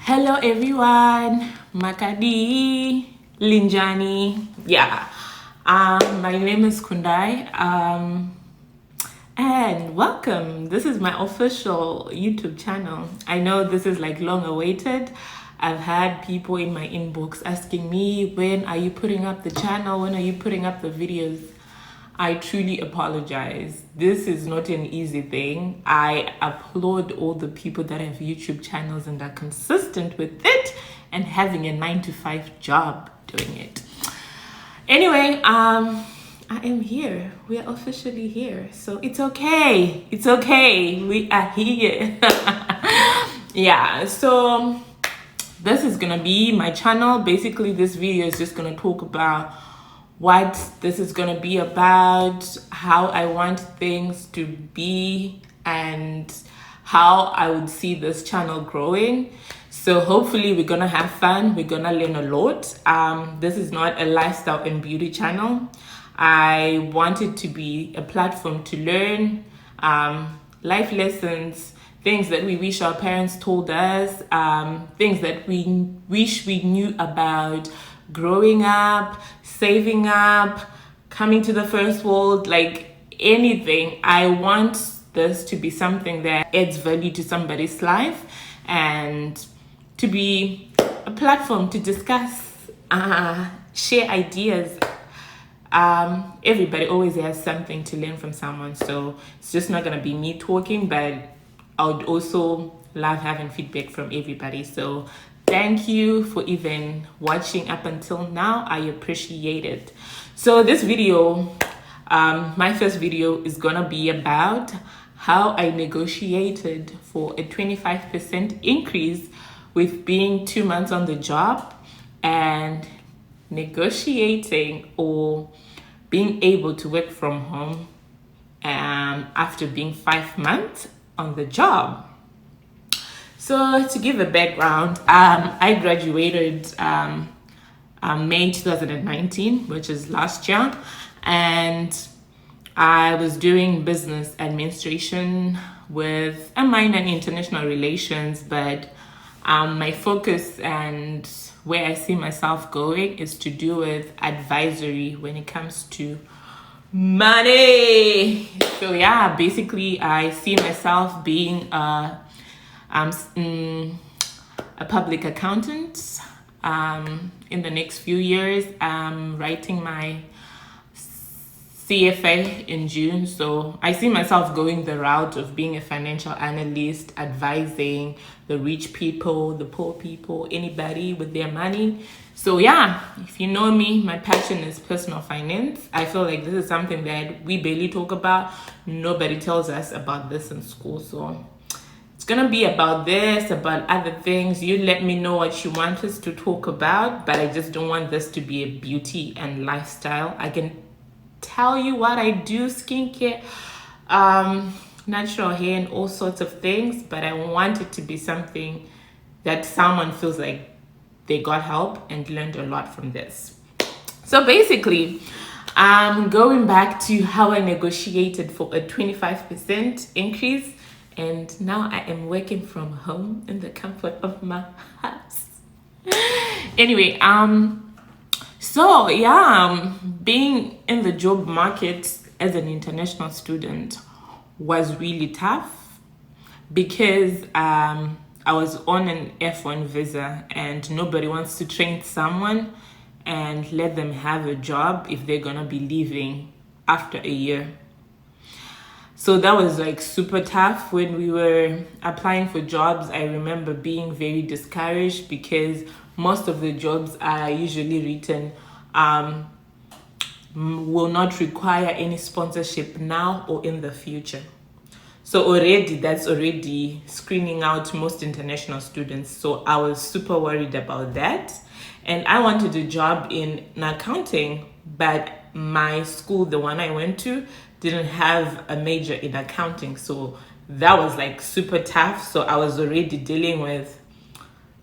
Hello everyone, Makadi, Linjani. Yeah, my name is Kundai, and welcome. This is my official YouTube channel. I know this is like long awaited. I've had people in my inbox asking me, when are you putting up the channel? When are you putting up the videos? I truly apologize. This is not an easy thing. I applaud all the people that have YouTube channels and are consistent with it and having a 9-to-5 job doing it. Anyway, I am here. We are officially here. So it's okay. It's okay. We are here. Yeah, so this is gonna be my channel. Basically, this video is just gonna talk about what this is going to be about, how I want things to be, and how I would see this channel growing. So hopefully we're going to have fun. We're going to learn a lot. This is not a lifestyle and beauty channel. I want it to be a platform to learn life lessons, things that we wish our parents told us, things that we wish we knew about growing up, saving up, coming to the first world, like anything. I want this to be something that adds value to somebody's life and to be a platform to discuss, share ideas. Everybody always has something to learn from someone, so it's just not going to be me talking, but I would also love having feedback from everybody. So thank you for even watching up until now. I appreciate it. So this video, my first video, is gonna be about how I negotiated for a 25% increase with being 2 months on the job and negotiating or being able to work from home after being 5 months on the job. So to give a background, I graduated May 2019, which is last year, and I was doing business administration with a minor in international relations, but my focus and where I see myself going is to do with advisory when it comes to money. So yeah, basically I see myself being a public accountant in the next few years. I'm writing my CFA in June, so I see myself going the route of being a financial analyst, advising the rich people, the poor people, anybody with their money. So yeah, if you know me, my passion is personal finance. I feel like this is something that we barely talk about. Nobody tells us about this in school, so it's gonna be about this, about other things. You let me know what you want us to talk about, but I just don't want this to be a beauty and lifestyle. I can tell you what I do, skincare, natural hair, and all sorts of things, but I want it to be something that someone feels like they got help and learned a lot from this. So basically, going back to how I negotiated for a 25% increase, and now I am working from home in the comfort of my house. Anyway, so yeah, being in the job market as an international student was really tough because I was on an F1 visa and nobody wants to train someone and let them have a job if they're gonna be leaving after a year. So that was like super tough. When we were applying for jobs, I remember being very discouraged because most of the jobs are usually written will not require any sponsorship now or in the future. So already that's already screening out most international students. So I was super worried about that. And I wanted a job in accounting, but my school, the one I went to, didn't have a major in accounting. So that was like super tough. So I was already dealing with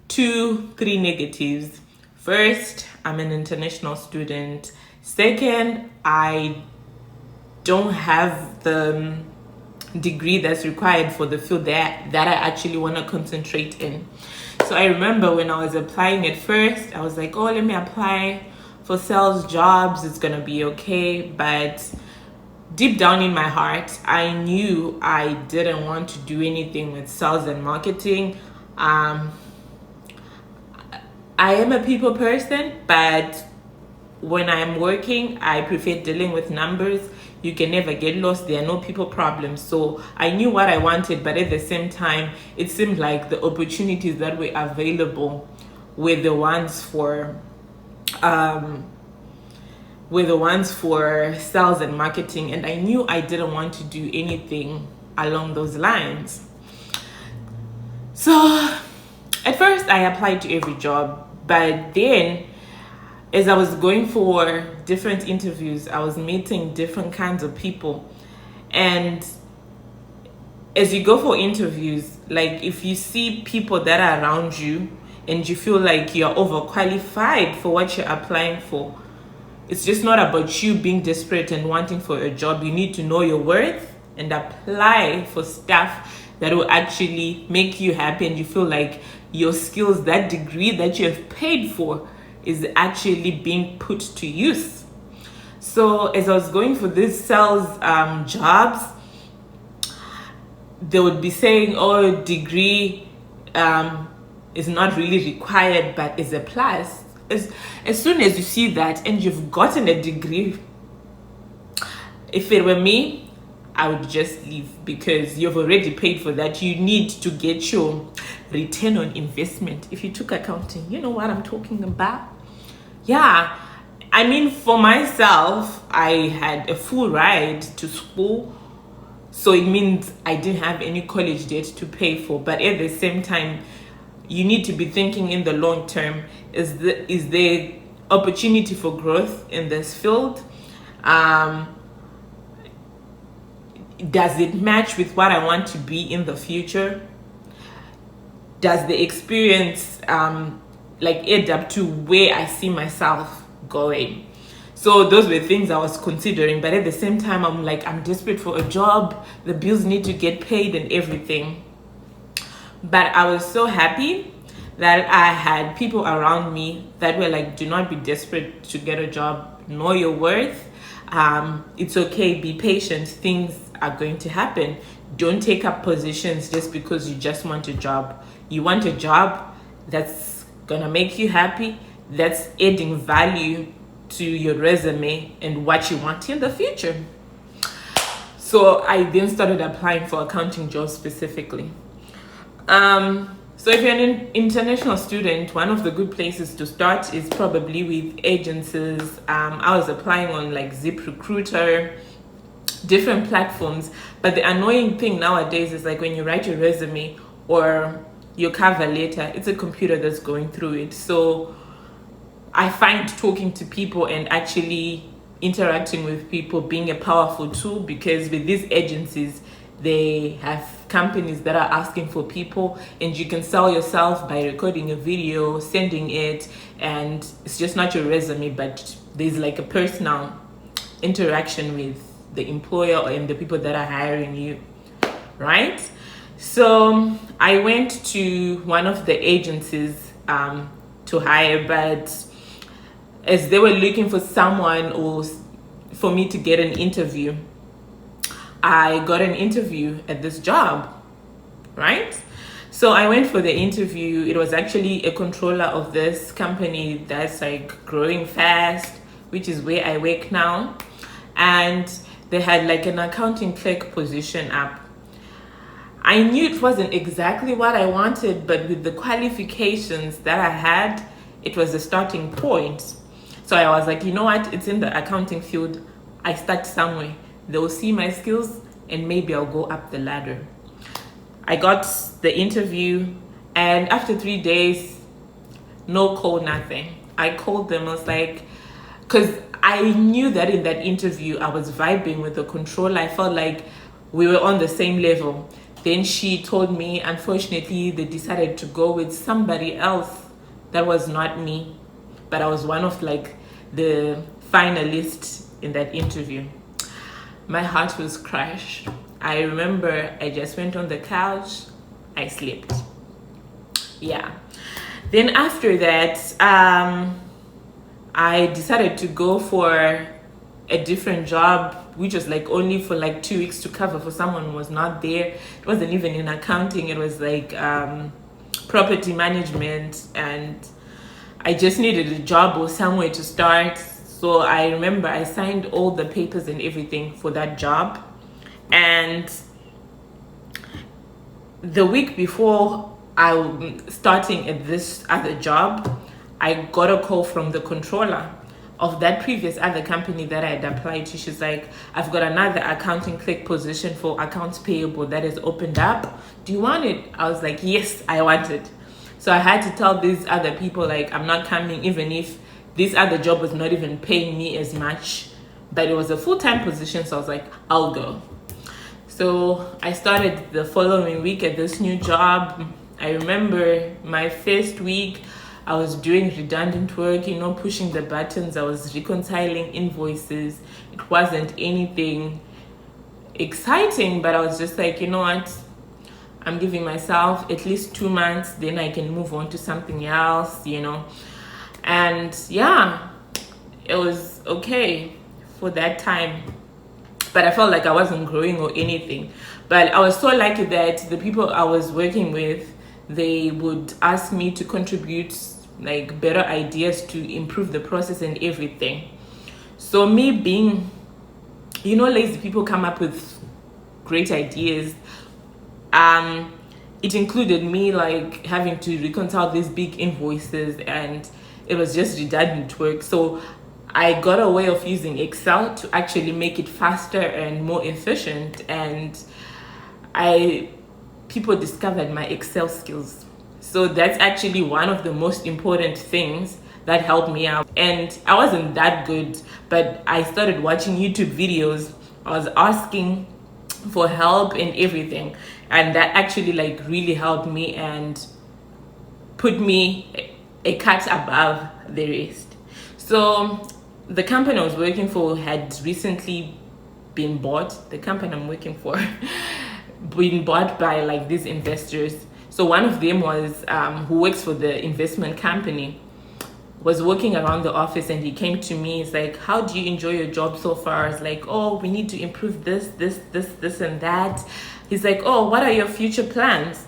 2-3 negatives. First, I'm an international student. Second, I don't have the degree that's required for the field that I actually want to concentrate in. So I remember when I was applying at first, I was like, oh, let me apply for sales jobs, it's gonna be okay. But deep down in my heart, I knew I didn't want to do anything with sales and marketing. I am a people person, but when I'm working, I prefer dealing with numbers. You can never get lost. There are no people problems. So I knew what I wanted, but at the same time, it seemed like the opportunities that were available were the ones for sales and marketing, and I knew I didn't want to do anything along those lines. So at first I applied to every job, but then as I was going for different interviews, I was meeting different kinds of people. And as you go for interviews, like if you see people that are around you and you feel like you're overqualified for what you're applying for, it's just not about you being desperate and wanting for a job. You need to know your worth and apply for stuff that will actually make you happy and you feel like your skills, that degree that you have paid for, is actually being put to use. So as I was going for these sales jobs, they would be saying, oh, degree is not really required but is a plus. As soon as you see that and you've gotten a degree, if it were me, I would just leave, because you've already paid for that. You need to get your return on investment. If you took accounting, you know what I'm talking about. Yeah, I mean, for myself, I had a full ride to school, so it means I didn't have any college debt to pay for. But at the same time, you need to be thinking in the long term. Is there opportunity for growth in this field? Does it match with what I want to be in the future? Does the experience add up to where I see myself going? So those were things I was considering, but at the same time, I'm desperate for a job. The bills need to get paid and everything. But I was so happy that I had people around me that were like, do not be desperate to get a job. Know your worth. It's okay. Be patient. Things are going to happen. Don't take up positions just because you just want a job. You want a job that's gonna make you happy, that's adding value to your resume and what you want in the future. So I then started applying for accounting jobs specifically. So if you're an international student, one of the good places to start is probably with agencies. I was applying on like ZipRecruiter, different platforms. But the annoying thing nowadays is like when you write your resume or your cover letter, it's a computer that's going through it. So I find talking to people and actually interacting with people being a powerful tool, because with these agencies, they have companies that are asking for people, and you can sell yourself by recording a video, sending it, and it's just not your resume, but there's like a personal interaction with the employer and the people that are hiring you, right? So I went to one of the agencies to hire, but as they were looking for someone or for me to get an interview, I got an interview at this job, right? So I went for the interview. It was actually a controller of this company that's like growing fast, which is where I work now. And they had like an accounting clerk position up. I knew it wasn't exactly what I wanted, but with the qualifications that I had, it was a starting point. So I was like, you know what? It's in the accounting field. I start somewhere. They'll see my skills and maybe I'll go up the ladder. I got the interview, and after 3 days, no call, nothing. I called them. I was like, because I knew that in that interview, I was vibing with the controller. I felt like we were on the same level. Then she told me, unfortunately, they decided to go with somebody else that was not me, but I was one of like the finalists in that interview. My heart was crushed. I remember I just went on the couch, I slept. Yeah. Then after that, I decided to go for a different job, which was like only for like 2 weeks to cover for someone who was not there. It wasn't even in accounting, it was like property management, and I just needed a job or somewhere to start. So I remember I signed all the papers and everything for that job. And the week before I'm starting at this other job, I got a call from the controller of that previous other company that I had applied to. She's like, I've got another accounting clerk position for accounts payable that has opened up. Do you want it? I was like, yes, I want it. So I had to tell these other people, like, I'm not coming, even if this other job was not even paying me as much, but it was a full-time position. So I was like, I'll go. So I started the following week at this new job. I remember my first week, I was doing redundant work, you know, pushing the buttons. I was reconciling invoices. It wasn't anything exciting, but I was just like, you know what? I'm giving myself at least 2 months, then I can move on to something else, you know. And yeah, it was okay for that time. But I felt like I wasn't growing or anything. But I was so lucky that the people I was working with, they would ask me to contribute like better ideas to improve the process and everything. So me being, you know, lazy people come up with great ideas. It included me like having to reconcile these big invoices, and it was just redundant work. So I got a way of using Excel to actually make it faster and more efficient, and people discovered my Excel skills. So that's actually one of the most important things that helped me out. And I wasn't that good, but I started watching YouTube videos. I was asking for help and everything, and that actually like really helped me and put me a cut above the rest. So the company I was working for had recently been bought. The company I'm working for been bought by like these investors. So one of them was who works for the investment company, was working around the office, and he came to me. He's like, how do you enjoy your job so far? I was like, oh, we need to improve this and that. He's like, oh, what are your future plans?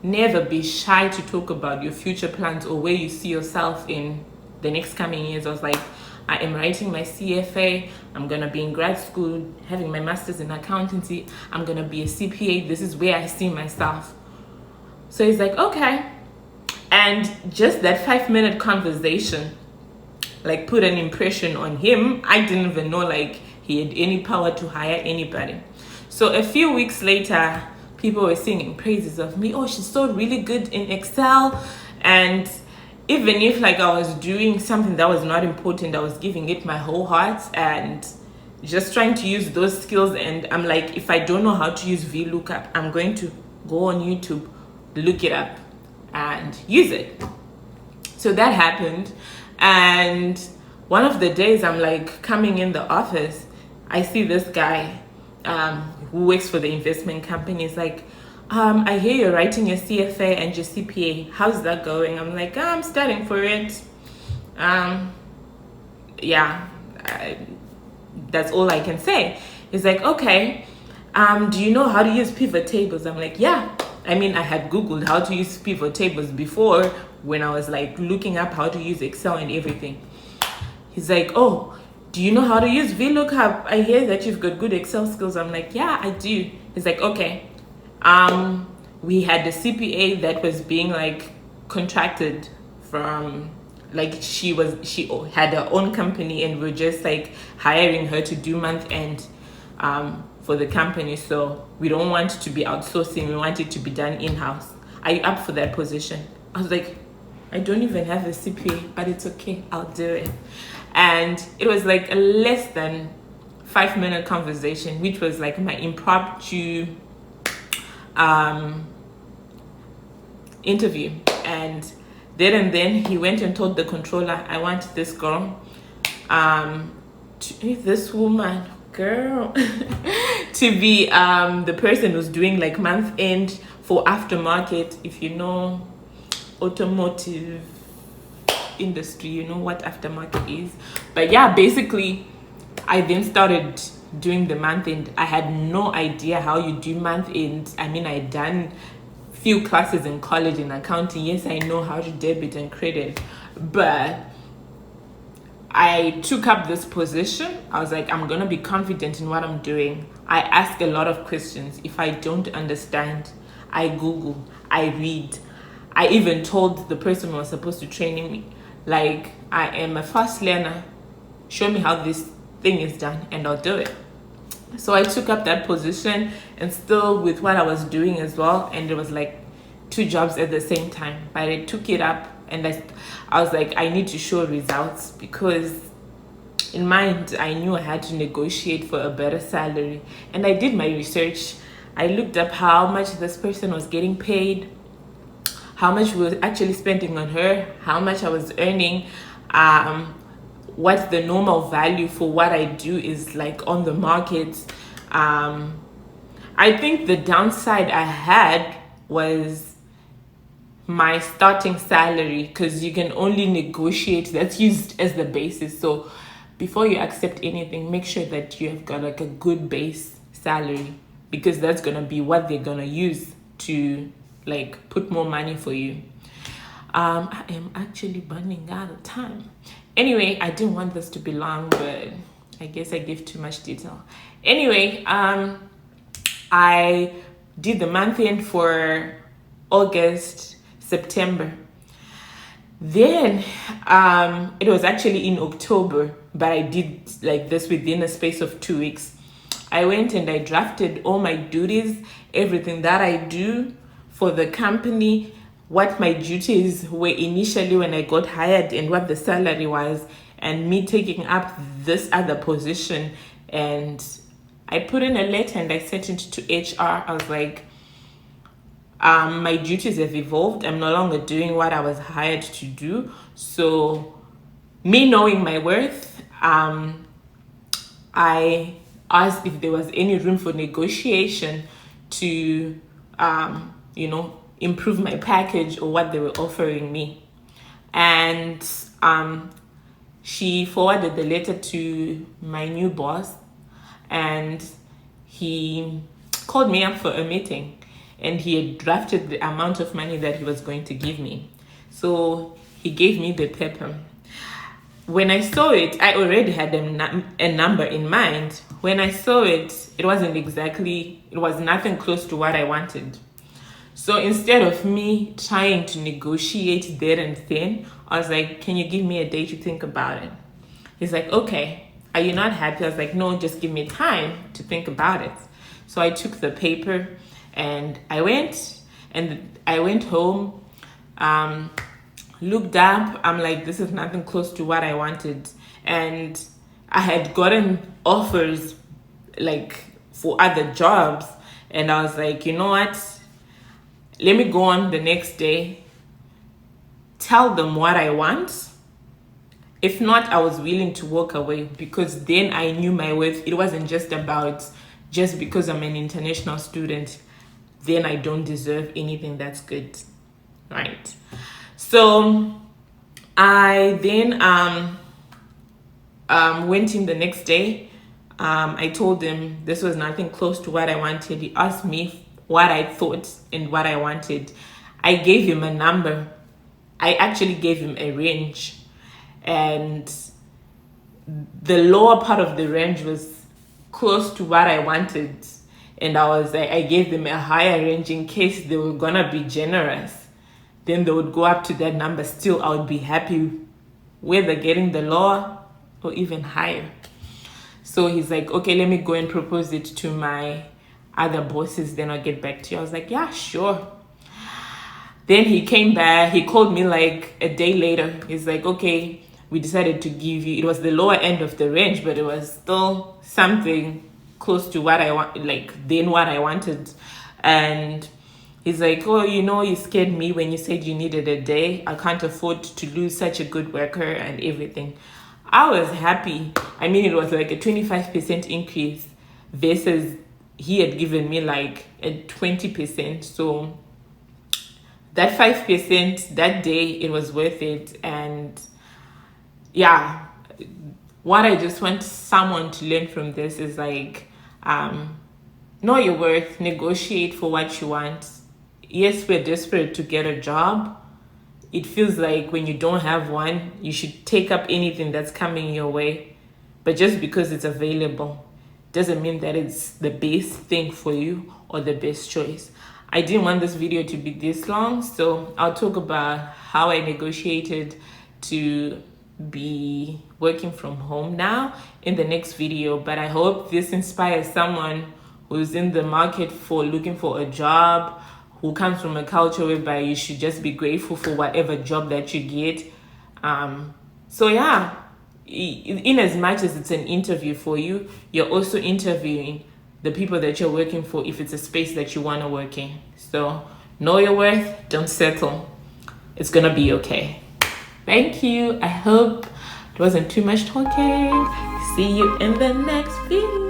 Never be shy to talk about your future plans or where you see yourself in the next coming years. I was like, I am writing my CFA. I'm going to be in grad school, having my master's in accountancy. I'm going to be a CPA. This is where I see myself. So he's like, okay. And just that 5-minute conversation like put an impression on him. I didn't even know like he had any power to hire anybody. So a few weeks later, people were singing praises of me. Oh, she's so really good in Excel. And even if like I was doing something that was not important, I was giving it my whole heart and just trying to use those skills. And I'm like, if I don't know how to use VLOOKUP, I'm going to go on YouTube, look it up and use it. So that happened. And one of the days I'm like coming in the office, I see this guy who works for the investment company. Is like, I hear you're writing your CFA and your CPA. How's that going? I'm like, I'm studying for it. That's all I can say. He's like, okay, do you know how to use pivot tables? I'm like, yeah. I mean, I had Googled how to use pivot tables before when I was like looking up how to use Excel and everything. He's like, oh, do you know how to use VLOOKUP? I hear that you've got good Excel skills. I'm like, yeah, I do. He's like, okay. We had the CPA that was being like contracted from, like she had her own company, and we're just like hiring her to do month end for the company. So we don't want to be outsourcing, we want it to be done in-house. Are you up for that position? I was like, I don't even have a CPA, but it's okay, I'll do it. And it was like a less than 5-minute conversation, which was like my impromptu interview. And then he went and told the controller, I want this girl, this woman girl, to be the person who's doing like month end for aftermarket. If you know automotive industry, you know what aftermarket is. But yeah, basically I then started doing the month end. I had no idea how you do month end. I mean, I had done few classes in college in accounting. Yes, I know how to debit and credit, but I took up this position. I was like, I'm gonna be confident in what I'm doing. I ask a lot of questions. If I don't understand, I Google, I read. I even told the person who was supposed to train me, like, I am a fast learner. Show me how this thing is done and I'll do it. So I took up that position, and still with what I was doing as well, and it was like 2 jobs at the same time. But I took it up, and I was like, I need to show results, because in mind I knew I had to negotiate for a better salary. And I did my research. I looked up how much this person was getting paid, how much we were actually spending on her, how much I was earning, what the normal value for what I do is like on the market. I think the downside I had was my starting salary, because you can only negotiate, that's used as the basis. So before you accept anything, make sure that you have got like a good base salary, because that's gonna be what they're gonna use to like put more money for you. I am actually running out of time. Anyway, I didn't want this to be long, but I guess I gave too much detail. Anyway, I did the month end for August, September. Then it was actually in October, but I did like this within a space of 2 weeks. I went and I drafted all my duties, everything that I do for the company, what my duties were initially when I got hired, and what the salary was, and me taking up this other position. And I put in a letter and I sent it to HR. I was like, my duties have evolved. I'm no longer doing what I was hired to do. So me knowing my worth, I asked if there was any room for negotiation to, improve my package or what they were offering me. And she forwarded the letter to my new boss, and he called me up for a meeting, and he had drafted the amount of money that he was going to give me. So he gave me the paper. When I saw it, I already had a number in mind. When I saw it, it was nothing close to what I wanted. So instead of me trying to negotiate there and then, I was like, can you give me a day to think about it? He's like, okay, are you not happy? I was like, no, just give me time to think about it. So I took the paper and I went home, looked up. I'm like, this is nothing close to what I wanted. And I had gotten offers like for other jobs. And I was like, you know what? Let me go on the next day, tell them what I want. If not, I was willing to walk away, because then I knew my worth. It wasn't just about, just because I'm an international student, then I don't deserve anything that's good, right? So I then went in the next day. I told him this was nothing close to what I wanted. He asked me what I thought and what I wanted. I gave him a number. I actually gave him a range, and the lower part of the range was close to what I wanted. And I gave them a higher range in case they were gonna be generous. Then they would go up to that number. Still, I would be happy whether getting the lower or even higher. So he's like, okay, let me go and propose it to my other bosses, then I'll get back to you. I was like, yeah, sure. Then he came back, he called me like a day later. He's like, okay, we decided to give you, it was the lower end of the range, but it was still something close to what I want, like then what I wanted. And he's like, oh, you scared me when you said you needed a day. I can't afford to lose such a good worker and everything. I was happy. I mean, it was like a 25% increase versus he had given me like a 20%. So that 5% that day, it was worth it. And yeah, what I just want someone to learn from this is like, know your worth, negotiate for what you want. Yes, we're desperate to get a job. It feels like when you don't have one, you should take up anything that's coming your way. But just because it's available doesn't mean that it's the best thing for you or the best choice. I didn't want this video to be this long, so I'll talk about how I negotiated to be working from home now in the next video. But I hope this inspires someone who's in the market for looking for a job, who comes from a culture whereby you should just be grateful for whatever job that you get. So yeah, in as much as it's an interview for you, you're also interviewing the people that you're working for if it's a space that you want to work in. So know your worth, don't settle. It's gonna be okay. Thank you. I hope it wasn't too much talking. See you in the next video.